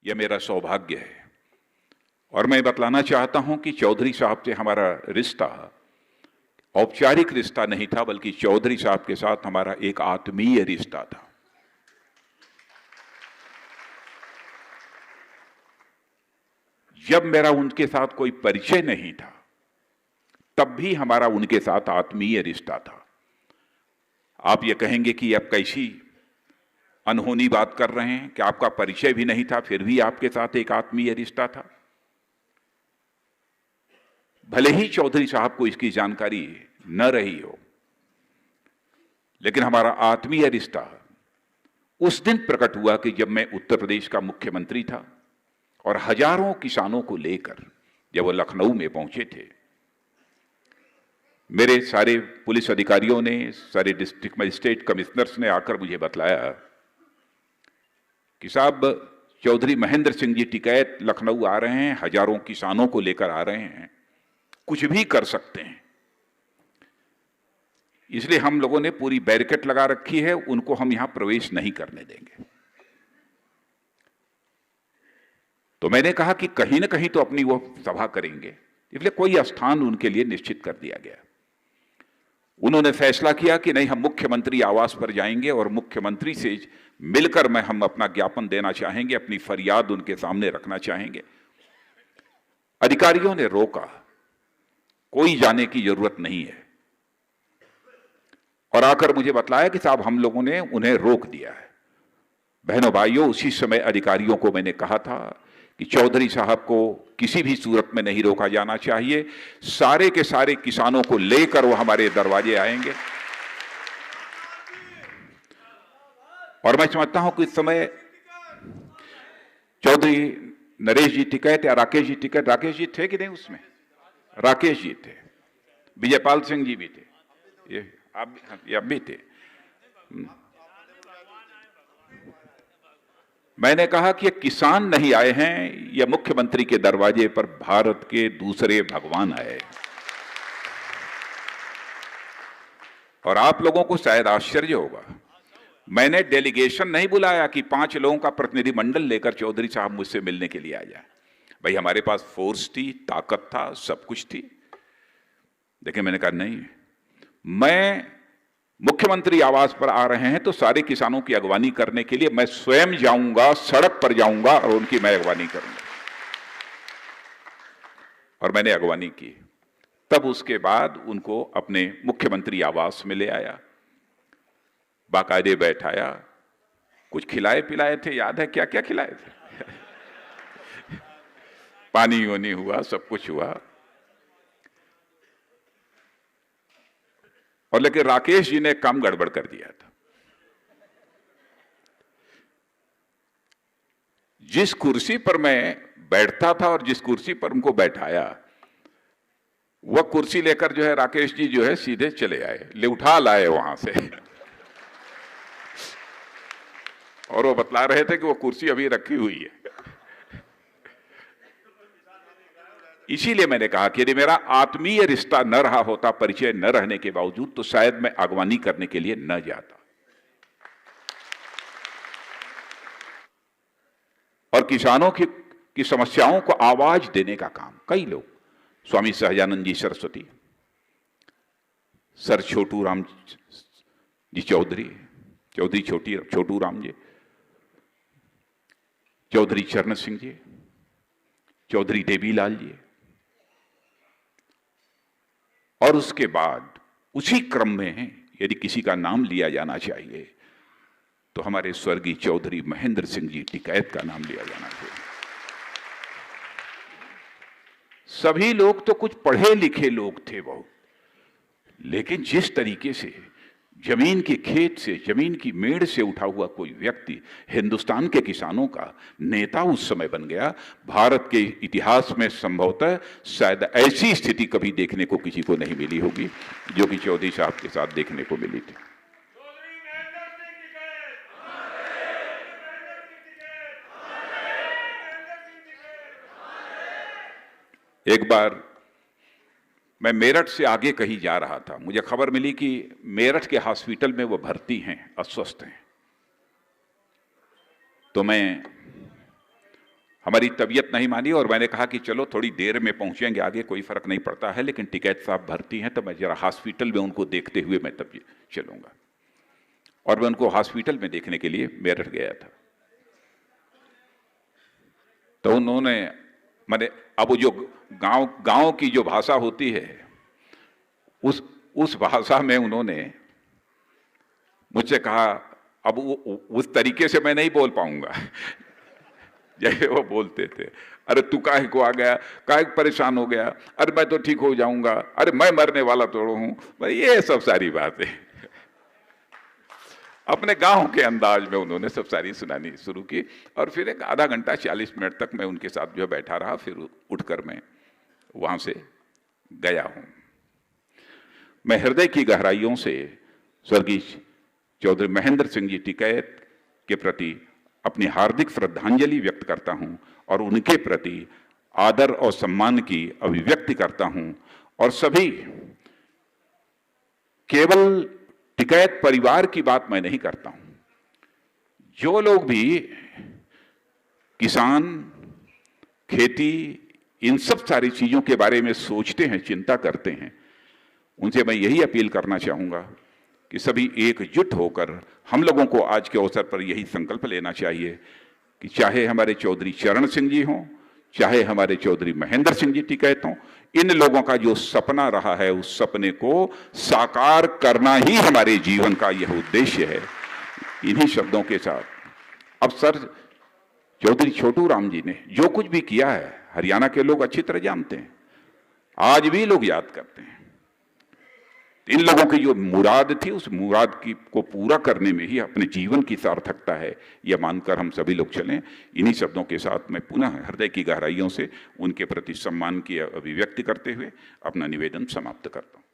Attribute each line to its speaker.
Speaker 1: यह मेरा सौभाग्य है और मैं बतलाना चाहता हूं कि चौधरी साहब से हमारा रिश्ता औपचारिक रिश्ता नहीं था, बल्कि चौधरी साहब के साथ हमारा एक आत्मीय रिश्ता था। जब मेरा उनके साथ कोई परिचय नहीं था, तब भी हमारा उनके साथ आत्मीय रिश्ता था। आप ये कहेंगे कि अब कैसी अनहोनी बात कर रहे हैं कि आपका परिचय भी नहीं था, फिर भी आपके साथ एक आत्मीय रिश्ता था। भले ही चौधरी साहब को इसकी जानकारी न रही हो, लेकिन हमारा आत्मीय रिश्ता उस दिन प्रकट हुआ कि जब मैं उत्तर प्रदेश का मुख्यमंत्री था और हजारों किसानों को लेकर जब वो लखनऊ में पहुंचे थे। मेरे सारे पुलिस अधिकारियों ने, सारे डिस्ट्रिक्ट मजिस्ट्रेट कमिश्नर्स ने आकर मुझे बतलाया कि साहब, चौधरी महेंद्र सिंह जी टिकैत लखनऊ आ रहे हैं, हजारों किसानों को लेकर आ रहे हैं, कुछ भी कर सकते हैं, इसलिए हम लोगों ने पूरी बैरिकेड लगा रखी है, उनको हम यहां प्रवेश नहीं करने देंगे। तो मैंने कहा कि कहीं ना कहीं तो अपनी वो सभा करेंगे, इसलिए कोई स्थान उनके लिए निश्चित कर दिया गया। उन्होंने फैसला किया कि नहीं, हम मुख्यमंत्री आवास पर जाएंगे और मुख्यमंत्री से मिलकर हम अपना ज्ञापन देना चाहेंगे, अपनी फरियाद उनके सामने रखना चाहेंगे। अधिकारियों ने रोका, कोई जाने की जरूरत नहीं है, और आकर मुझे बतलाया कि साहब, हम लोगों ने उन्हें रोक दिया है। बहनों भाइयों, उसी समय अधिकारियों को मैंने कहा था कि चौधरी साहब को किसी भी सूरत में नहीं रोका जाना चाहिए, सारे के सारे किसानों को लेकर वो हमारे दरवाजे आएंगे। और मैं समझता हूं कि इस समय चौधरी नरेश जी टिकैत या राकेश जी टिकैत, राकेश जी थे कि नहीं उसमें? राकेश जी थे, विजयपाल सिंह जी भी थे, ये अब भी थे। मैंने कहा कि ये किसान नहीं आए हैं, ये मुख्यमंत्री के दरवाजे पर भारत के दूसरे भगवान आए। और आप लोगों को शायद आश्चर्य होगा, मैंने डेलीगेशन नहीं बुलाया कि 5 लोगों का प्रतिनिधिमंडल लेकर चौधरी साहब मुझसे मिलने के लिए आ जाए। भाई, हमारे पास फोर्स थी, ताकत था, सब कुछ थी। लेकिन मैंने कहा नहीं, मैं मुख्यमंत्री आवास पर आ रहे हैं तो सारे किसानों की अगवानी करने के लिए मैं स्वयं जाऊंगा, सड़क पर जाऊंगा और उनकी मैं अगवानी करूंगा। और मैंने अगवानी की। तब उसके बाद उनको अपने मुख्यमंत्री आवास में ले आया, बाकायदे बैठाया, कुछ खिलाए पिलाए थे, याद है क्या क्या खिलाए थे? पानी वानी हुआ, सब कुछ हुआ। और लेकिन राकेश जी ने काम गड़बड़ कर दिया था। जिस कुर्सी पर मैं बैठता था और जिस कुर्सी पर उनको बैठाया, वह कुर्सी लेकर जो है राकेश जी जो है सीधे चले आए, ले उठा लाए वहां से। और वो बतला रहे थे कि वो कुर्सी अभी रखी हुई है। इसीलिए मैंने कहा कि यदि मेरा आत्मीय रिश्ता न रहा होता, परिचय न रहने के बावजूद, तो शायद मैं अगवानी करने के लिए न जाता। और किसानों की समस्याओं को आवाज देने का काम कई लोग, स्वामी सहजानंद जी सरस्वती, सर छोटू राम जी चौधरी छोटू राम जी, चौधरी चरण सिंह जी, चौधरी देवीलाल जी, और उसके बाद उसी क्रम में यदि किसी का नाम लिया जाना चाहिए तो हमारे स्वर्गीय चौधरी महेंद्र सिंह जी टिकैत का नाम लिया जाना चाहिए। सभी लोग तो कुछ पढ़े लिखे लोग थे बहुत, लेकिन जिस तरीके से जमीन के खेत से, जमीन की मेड़ से उठा हुआ कोई व्यक्ति हिंदुस्तान के किसानों का नेता उस समय बन गया, भारत के इतिहास में संभवतः शायद ऐसी स्थिति कभी देखने को किसी को नहीं मिली होगी जो कि चौधरी साहब के साथ देखने को मिली थी। एक बार मैं मेरठ से आगे कहीं जा रहा था, मुझे खबर मिली कि मेरठ के हॉस्पिटल में वो भर्ती हैं, अस्वस्थ हैं। तो मैं हमारी तबीयत नहीं मानी और मैंने कहा कि चलो थोड़ी देर में पहुंचेंगे आगे, कोई फर्क नहीं पड़ता है, लेकिन टिकैत साहब भर्ती हैं तो मैं जरा हॉस्पिटल में उनको देखते हुए मैं तब चलूंगा। और मैं उनको हॉस्पिटल में देखने के लिए मेरठ गया था। तो उन्होंने मैंने अब जो गांव की जो भाषा होती है उस भाषा में उन्होंने मुझसे कहा, अब उस तरीके से मैं नहीं बोल पाऊंगा जैसे वो बोलते थे, अरे तू काहे को आ गया, काहे परेशान हो गया, अरे मैं तो ठीक हो जाऊंगा, अरे मैं मरने वाला तो हूं, भाई ये सब सारी बातें अपने गांव के अंदाज में उन्होंने सब सारी सुनानी शुरू की। और फिर एक आधा घंटा 40 मिनट तक मैं उनके साथ जो बैठा रहा, फिर उठकर मैं वहां से गया हूं। मैं हृदय की गहराइयों से स्वर्गीय चौधरी महेंद्र सिंह जी टिकैत के प्रति अपनी हार्दिक श्रद्धांजलि व्यक्त करता हूं और उनके प्रति आदर और सम्मान की अभिव्यक्ति करता हूं। और सभी, केवल टिकैत परिवार की बात मैं नहीं करता हूं, जो लोग भी किसान, खेती, इन सब सारी चीजों के बारे में सोचते हैं, चिंता करते हैं, उनसे मैं यही अपील करना चाहूंगा कि सभी एकजुट होकर हम लोगों को आज के अवसर पर यही संकल्प लेना चाहिए कि चाहे हमारे चौधरी चरण सिंह जी हों, चाहे हमारे चौधरी महेंद्र सिंह जी टिकैत हों, इन लोगों का जो सपना रहा है उस सपने को साकार करना ही हमारे जीवन का यह उद्देश्य है। इन्हीं शब्दों के साथ अब सर चौधरी छोटू राम जी ने जो कुछ भी किया है, हरियाणा के लोग अच्छी तरह जानते हैं, आज भी लोग याद करते हैं। इन लोगों की जो मुराद थी, उस मुराद को पूरा करने में ही अपने जीवन की सार्थकता है, यह मानकर हम सभी लोग चलें। इन्हीं शब्दों के साथ मैं पुनः हृदय की गहराइयों से उनके प्रति सम्मान की अभिव्यक्ति करते हुए अपना निवेदन समाप्त करता हूं।